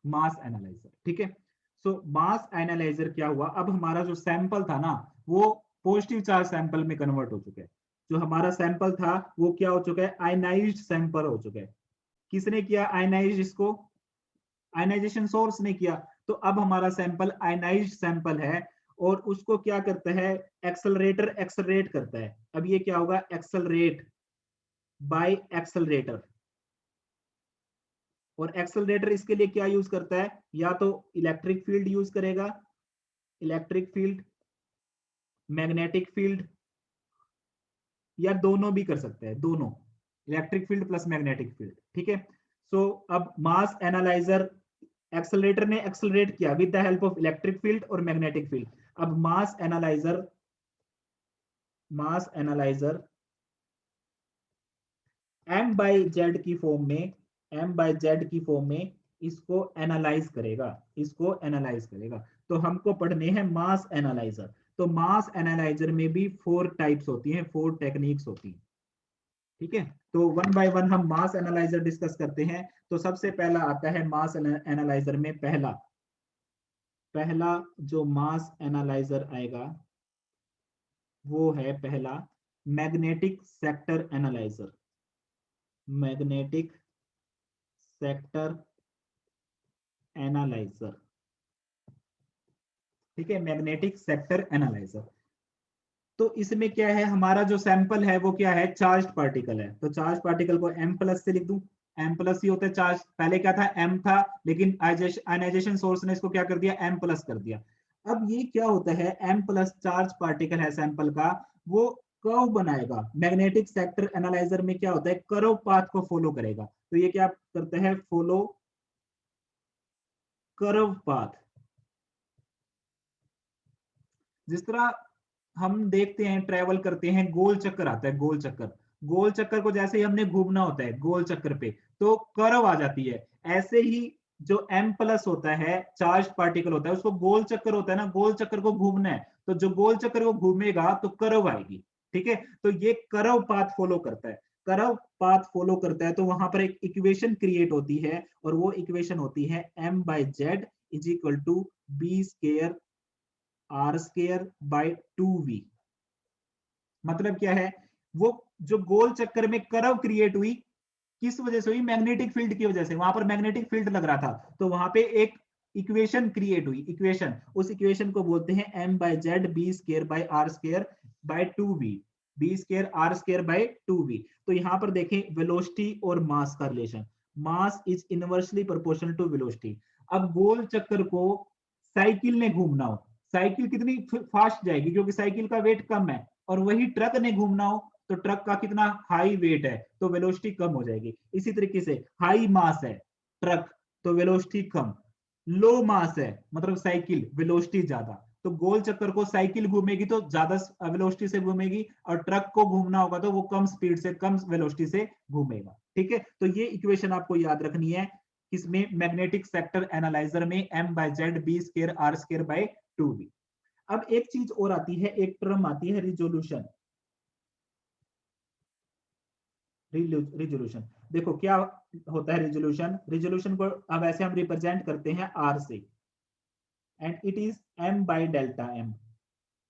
मास analyser. ठीक है, सो मास analyser क्या हुआ, अब हमारा जो सैंपल था ना वो पॉजिटिव चार्ज सैंपल में कन्वर्ट हो चुका है। जो हमारा सैंपल था वो क्या हो चुका है, आयनाइज्ड सैंपल हो चुका है। किसने किया आयनाइज, इसको आयनाइजेशन सोर्स ने किया। तो अब हमारा सैंपल आयनाइज्ड सैंपल है और उसको क्या करता है, एक्सेलरेटर एक्सेलरेट करता है। अब ये क्या होगा, एक्सेलरेट बाय एक्सेलरेटर। और एक्सेलरेटर इसके लिए क्या यूज करता है, या तो इलेक्ट्रिक फील्ड यूज करेगा, इलेक्ट्रिक फील्ड, मैग्नेटिक फील्ड, या दोनों भी कर सकते हैं, दोनों, electric field plus magnetic field. ठीक है, सो अब मास एनालाइजर, एक्सेलरेटर ने एक्सेलरेट किया with the help of electric field और मैग्नेटिक फील्ड। अब मास एनालाइजर m बाई जेड की फॉर्म में, m बाई जेड की फॉर्म में इसको एनालाइज करेगा, इसको एनालाइज करेगा। तो हमको पढ़ने हैं मास एनालाइजर। तो मास एनालाइजर में भी 4 टाइप्स होती हैं, 4 टेक्निक्स होती हैं। ठीक है, तो वन बाय वन हम मास एनालाइजर डिस्कस करते हैं। तो सबसे पहला आता है मास एनालाइजर में पहला पहला जो मास एनालाइजर आएगा वो है पहला magnetic sector analyser. Magnetic sector analyser. ठीक है, मैग्नेटिक सेक्टर एनालाइजर। तो इसमें क्या है, हमारा जो सैंपल है वो क्या है, चार्ज्ड पार्टिकल है। तो चार्ज पार्टिकल को m प्लस से लिख दूं, m प्लस ही होता है चार्ज। पहले क्या था, m था, लेकिन आयनाइजेशन सोर्स ने इसको क्या कर दिया, m प्लस कर दिया। अब ये क्या होता है, m प्लस चार्ज पार्टिकल है सैंपल का, वो कर्व बनाएगा। मैग्नेटिक सेक्टर एनालाइजर में क्या होता है, कर्व पाथ को फॉलो करेगा। तो ये क्या करता है, फॉलो कर्व पाथ। जिस तरह हम देखते हैं, ट्रेवल करते हैं, गोल चक्कर आता है, गोल चक्कर, गोल चक्कर को जैसे ही हमने घूमना होता है गोल चक्कर पे तो कर्व आ जाती है। ऐसे ही जो m प्लस होता है, चार्ज पार्टिकल होता है, उसको गोल चक्कर होता है ना, गोल चक्कर को घूमना है, तो जो गोल चक्कर को घूमेगा तो कर्व आएगी। ठीक है, तो ये कर्व पाथ फॉलो करता है, कर्व पाथ फॉलो करता है। तो वहां पर एक इक्वेशन क्रिएट होती है और वो इक्वेशन होती है m by Z is equal to B square R square by 2v। मतलब क्या है, वो जो गोल चक्कर में कर्व क्रिएट हुई किस वजह से हुई, मैग्नेटिक फील्ड की वजह से। वहां पर मैग्नेटिक फील्ड लग रहा था, तो वहां पे एक इक्वेशन क्रिएट हुई, इक्वेशन, उस इक्वेशन को बोलते हैं m by Z B square by R square by 2v, B square R square by 2v। तो यहां पर देखें वेलोसिटी और मास का relation, mass is inversely proportional to velocity. अब गोल चक्कर को साइकिल ने घूमना हो, साइकिल कितनी फास्ट जाएगी, क्योंकि साइकिल का वेट कम है, और वही ट्रक ने घूमना हो तो ट्रक का कितना हाई वेट है तो वेलोसिटी कम हो जाएगी। इसी तरीके से हाई मास है ट्रक तो वेलोसिटी कम, लो मास है मतलब साइकिल, वेलोसिटी ज्यादा। तो गोल चक्कर को साइकिल घूमेगी तो ज्यादा वेलोसिटी से घूमेगी, और ट्रक को घूमना होगा तो वो कम स्पीड से, कम वेलोसिटी से घूमेगा। ठीक है, तो ये इक्वेशन आपको याद रखनी है, किसमें, मैग्नेटिक सेक्टर एनालाइजर में, m by Z B square R square by 2v। अब एक चीज और आती है, एक टर्म आती है रिजोल्यूशन। रिजोल्यूशन, देखो क्या होता है रिजोल्यूशन, रिजोल्यूशन को अब ऐसे हम रिप्रेजेंट करते हैं r से, and it is m by delta m।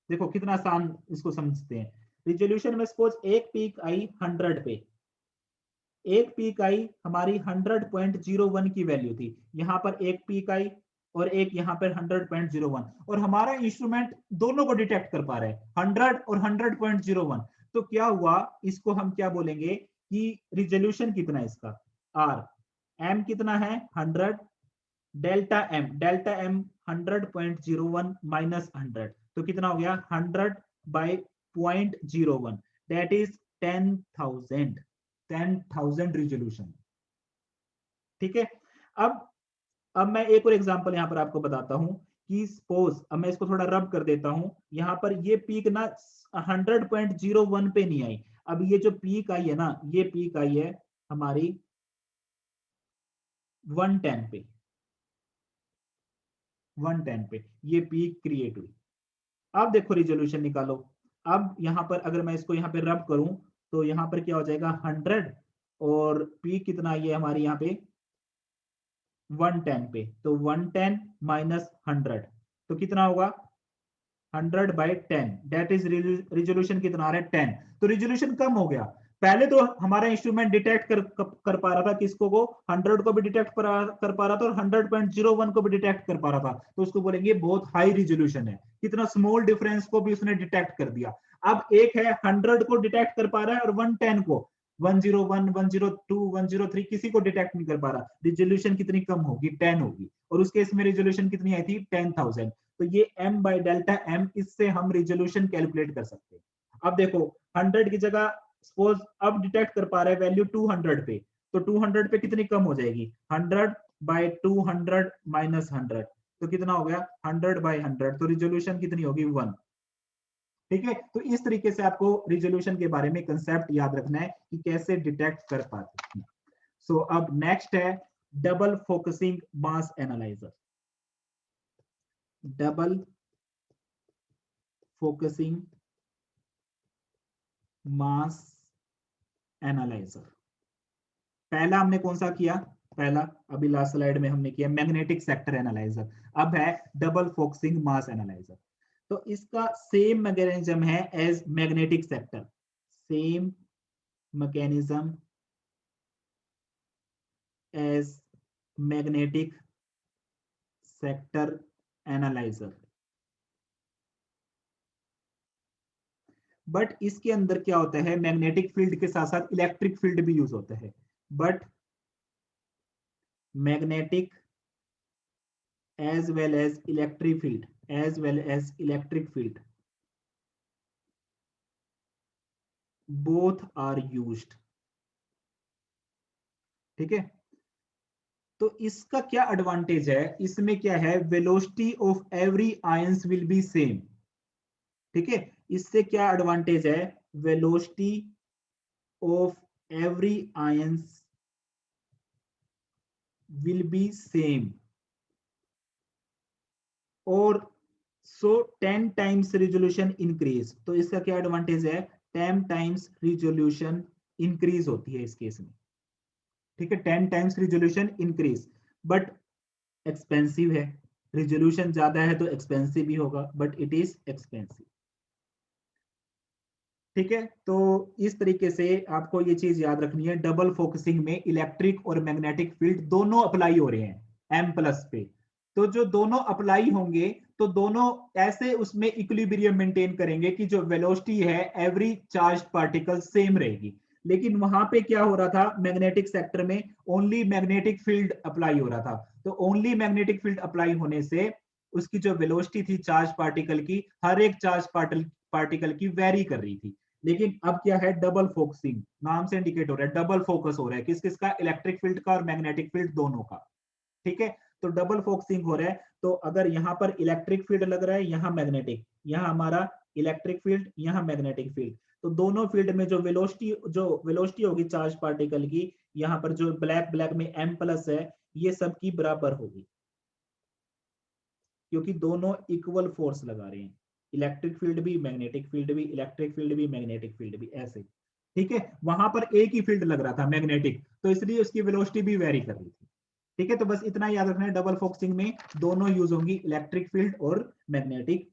देखो कितना आसान इसको समझते हैं। रिजोल्यूशन में सपोज एक पीक आई 100 पे, एक पीक आई हमारी 100.01 की वैल्यू थी, यहां पर एक पीक आई और एक यहां पर 100.01, और हमारा इंस्ट्रूमेंट दोनों को डिटेक्ट कर पा रहे हैं, 100 और 100.01। तो क्या हुआ, इसको हम क्या बोलेंगे कि रिजोल्यूशन कितना है इसका, आर, एम कितना है 100, डेल्टा एम 100.01 माइनस 100, तो कितना हो गया 100 बाई 0.01, दैट इज 10,000, 10,000 रिजोल्यूशन। ठीक है, अब अब मैं एक और एग्जांपल यहां पर आपको बताता हूं कि सपोज, अब मैं इसको थोड़ा रब कर देता हूं, यहां पर ये पीक ना 100.01 पे नहीं आई, अब ये जो पीक आई है ना, ये पीक आई है हमारी 110 पे, 110 पे ये पीक क्रिएट हुई। अब देखो रिजोल्यूशन निकालो, अब यहां पर अगर मैं इसको यहां पे रब करूं तो यहां पर क्या हो जाएगा 100, और पीक कितना आई है हमारी यहाँ पे 110 पे, तो 110 माइनस 100 तो कितना होगा 100/10, दैट इज रिजोल्यूशन कितना आ रहा है 10। तो रिजोल्यूशन कम हो गया। पहले तो हमारा इंस्ट्रूमेंट डिटेक्ट कर पा रहा था किसको को 100 को भी डिटेक्ट कर पा रहा था और 100.01 को भी डिटेक्ट कर पा रहा था, तो उसको बोलेंगे बहुत हाई रिजोल्यूशन है। कितना स्मॉल डिफरेंस को भी उसने डिटेक्ट कर दिया। अब एक है 100 को डिटेक्ट कर पा रहा है और 110 को, 101, 102, 103 किसी को डिटेक्ट नहीं कर पा रहा। रिजोल्यूशन कितनी कम होगी 10 होगी, और उस केस में रिजोल्यूशन कितनी आई थी 10,000। तो ये m/Δm, इससे हम रिजोल्यूशन कैलकुलेट कर सकते हैं। अब देखो 100 की जगह सपोज अब डिटेक्ट कर पा रहे हैं वैल्यू 200 पे, तो 200 पे कितनी कम हो जाएगी 100/200 माइनस 100, तो कितना हो गया 100/100, तो रिजोल्यूशन कितनी होगी 1। ठीक है, तो इस तरीके से आपको रिजोल्यूशन के बारे में कंसेप्ट याद रखना है कि कैसे डिटेक्ट कर पाते हैं। सो अब नेक्स्ट है डबल फोकसिंग मास एनालाइजर। डबल फोकसिंग मास एनालाइजर। पहला हमने कौन सा किया, पहला अभी लास्ट स्लाइड में हमने किया मैग्नेटिक सेक्टर एनालाइजर। अब है डबल फोकसिंग मास एनालाइजर। तो इसका सेम मैकेनिज्म है as magnetic sector, same mechanism as magnetic sector analyser. But इसके अंदर क्या होता है, मैग्नेटिक फील्ड के साथ साथ इलेक्ट्रिक फील्ड भी यूज होता है। But magnetic as well as electric field, as well as electric field, both are used। ठीक है, तो इसका क्या एडवांटेज है, इसमें क्या है velocity of every ions will be same. ठीक है, इससे क्या एडवांटेज है, velocity of every ions will be same, और सो 10 टाइम्स रिजोल्यूशन इंक्रीज। तो इसका क्या एडवांटेज है, 10 टाइम्स रिजोल्यूशन इंक्रीज होती है इस केस में। ठीक है, 10 times resolution increase, but expensive है। रिजोल्यूशन ज्यादा है तो एक्सपेंसिव भी होगा, बट इट इज एक्सपेंसिव। ठीक है, तो इस तरीके से आपको ये चीज याद रखनी है, डबल फोकसिंग में इलेक्ट्रिक और मैग्नेटिक फील्ड दोनों अप्लाई हो रहे हैं M+ पे। तो जो दोनों अप्लाई होंगे तो दोनों ऐसे उसमें इक्विलिब्रियम मेंटेन करेंगे कि जो वेलोसिटी है एवरी चार्ज पार्टिकल सेम रहेगी। लेकिन वहां पे क्या हो रहा था, मैग्नेटिक सेक्टर में ओनली मैग्नेटिक फील्ड अप्लाई हो रहा था। तो ओनली मैग्नेटिक फील्ड अप्लाई होने से उसकी जो वेलोसिटी थी चार्ज पार्टिकल की, हर एक चार्ज पार्टिकल की वेरी कर रही थी। लेकिन अब क्या है, डबल फोकसिंग, नाम से इंडिकेट हो रहा है डबल फोकस हो रहा है, किस किस का, इलेक्ट्रिक फील्ड का और मैग्नेटिक फील्ड दोनों का। ठीक है, तो डबल फोकसिंग हो रहा है, तो अगर यहाँ पर इलेक्ट्रिक फील्ड लग रहा है, यहाँ मैग्नेटिक, यहाँ हमारा इलेक्ट्रिक फील्ड, यहाँ मैग्नेटिक फील्ड, तो दोनों फील्ड में जो वेलोसिटी होगी चार्ज पार्टिकल की, यहाँ पर जो ब्लैक ब्लैक में M+ है, ये सबकी बराबर होगी, क्योंकि दोनों इक्वल फोर्स लगा रहे हैं, इलेक्ट्रिक फील्ड भी मैग्नेटिक फील्ड भी, इलेक्ट्रिक फील्ड भी मैग्नेटिक फील्ड भी, ऐसे। ठीक है, वहां पर एक ही फील्ड लग रहा था मैग्नेटिक, तो इसलिए उसकी वेलोसिटी भी वेरी कर रही थी। ठीक है, तो बस इतना याद रखना है, डबल फोकसिंग में दोनों यूज होंगी, इलेक्ट्रिक फील्ड और मैग्नेटिक